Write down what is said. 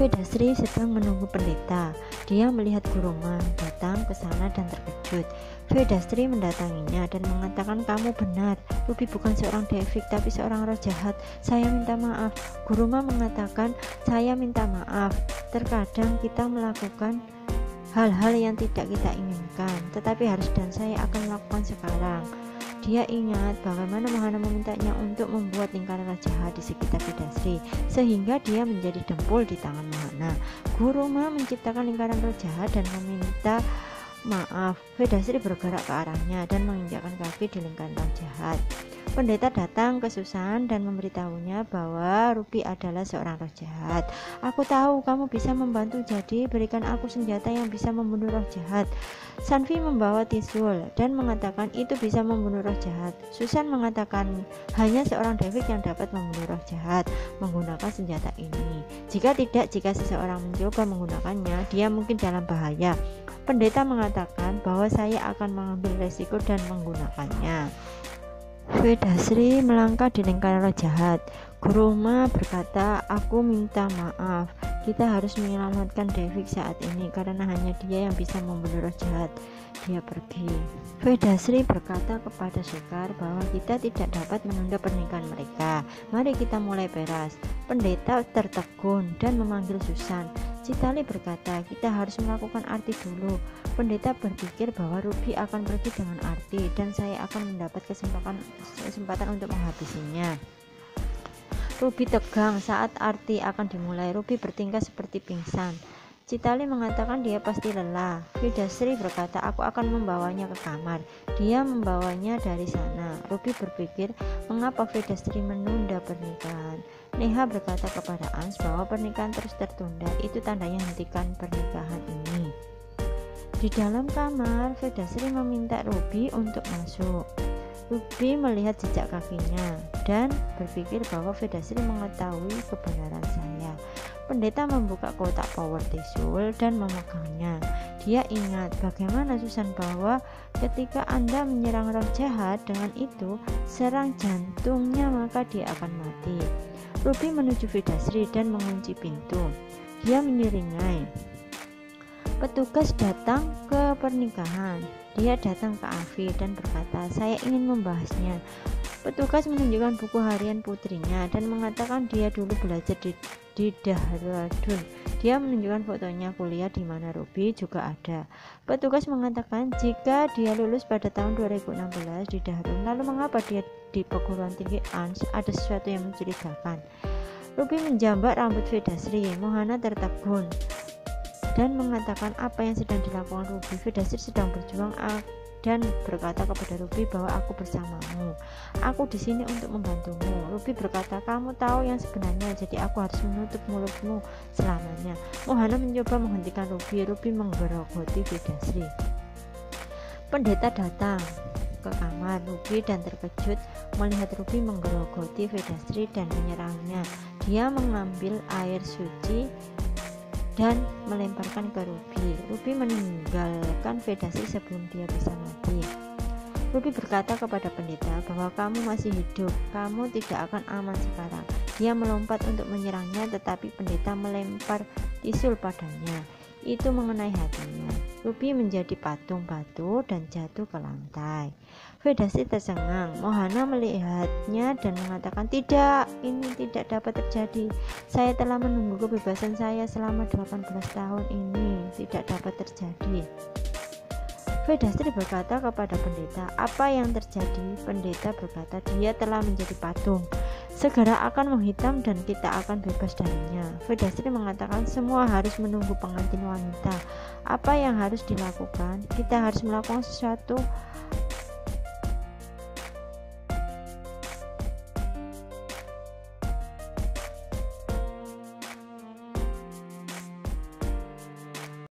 Vedasri sedang menunggu pendeta. Dia melihat Guruma datang ke sana dan terkejut. Vedasri mendatanginya dan mengatakan, "Kamu benar, Ruby bukan seorang devik tapi seorang roh jahat. Saya minta maaf." Guruma mengatakan, "Saya minta maaf. Terkadang kita melakukan hal-hal yang tidak kita inginkan, tetapi harus dan saya akan melakukan sekarang." Dia ingat bagaimana Mohana memintanya untuk membuat lingkaran roh jahat di sekitar Vedasri, sehingga dia menjadi dempul di tangan Mohana. Guruma menciptakan lingkaran roh jahat dan meminta maaf. Vedasri bergerak ke arahnya dan menginjakkan kaki di lingkaran roh jahat. Pendeta datang ke Susan dan memberitahunya bahwa Ruby adalah seorang roh jahat. "Aku tahu kamu bisa membantu, jadi berikan aku senjata yang bisa membunuh roh jahat." Sanvi membawa tisul dan mengatakan itu bisa membunuh roh jahat. Susan mengatakan hanya seorang devik yang dapat membunuh roh jahat menggunakan senjata ini. Jika seseorang mencoba menggunakannya, dia mungkin dalam bahaya. Pendeta mengatakan bahwa saya akan mengambil resiko dan menggunakannya. Vedasri melangkah di lingkaran roh jahat. Guruma berkata, "Aku minta maaf. Kita harus menyelamatkan Devik saat ini karena hanya dia yang bisa membunuh roh jahat." Dia pergi. Vedasri berkata kepada Sekar bahwa kita tidak dapat menunda pernikahan mereka. "Mari kita mulai beras." Pendeta tertegun dan memanggil Susan. Citali berkata, "Kita harus melakukan arti dulu." Pendeta berpikir bahwa Ruby akan pergi dengan arti dan saya akan mendapat kesempatan untuk menghabisinya. Ruby tegang saat arti akan dimulai. Ruby bertingkah seperti pingsan. Citali mengatakan dia pasti lelah. Vedasri berkata, "Aku akan membawanya ke kamar." Dia membawanya dari sana. Ruby berpikir, mengapa Vedasri menunda pernikahan. Neha berkata kepada Ans bahwa pernikahan terus tertunda itu tandanya hentikan pernikahan ini. Di dalam kamar, Vedasri meminta Ruby untuk masuk. Ruby melihat jejak kakinya dan berpikir bahwa Vedasri mengetahui kebenaran saya. Pendeta membuka kotak power tisul dan memegangnya. Dia ingat bagaimana Susan bahwa ketika Anda menyerang roh jahat dengan itu, serang jantungnya maka dia akan mati. Ruby menuju Vedasri dan mengunci pintu. Dia menyeringai. Petugas datang ke pernikahan. Dia datang ke Avi dan berkata, "Saya ingin membahasnya." Petugas menunjukkan buku harian putrinya dan mengatakan dia dulu belajar di Dehradun. Dia menunjukkan fotonya kuliah di mana Ruby juga ada. Petugas mengatakan jika dia lulus pada tahun 2016 di Dehradun, lalu mengapa dia di perguruan tinggi Ans? Ada sesuatu yang mencurigakan. Ruby menjambak rambut Vedasri. Mohana tertegun dan mengatakan apa yang sedang dilakukan Ruby. Vedasri sedang berjuang dan berkata kepada Ruby bahwa aku bersamamu. Aku di sini untuk membantumu. Ruby berkata, "Kamu tahu yang sebenarnya, jadi aku harus menutup mulutmu selamanya." Mohana mencoba menghentikan Ruby. Ruby menggerogoti Vedasri. Pendeta datang ke kamar Ruby dan terkejut melihat Ruby menggerogoti Vedasri dan menyerangnya. Dia mengambil air suci dan melemparkan ke Ruby. Ruby meninggalkan Vedasri sebelum dia bisa mati. Ruby berkata kepada pendeta bahwa kamu masih hidup, kamu tidak akan aman sekarang. Dia melompat untuk menyerangnya, tetapi pendeta melempar tisul padanya. Itu mengenai hatinya. Ruby menjadi patung batu dan jatuh ke lantai. Vedasri tercengang. Mohana melihatnya dan mengatakan, "Tidak, ini tidak dapat terjadi. Saya telah menunggu kebebasan saya selama 18 tahun ini. Tidak dapat terjadi." Vedasri berkata kepada pendeta, "Apa yang terjadi?" Pendeta berkata, "Dia telah menjadi patung. Segera akan menghitam dan kita akan bebas darinya." Vedasri mengatakan semua harus menunggu pengantin wanita. Apa yang harus dilakukan? Kita harus melakukan sesuatu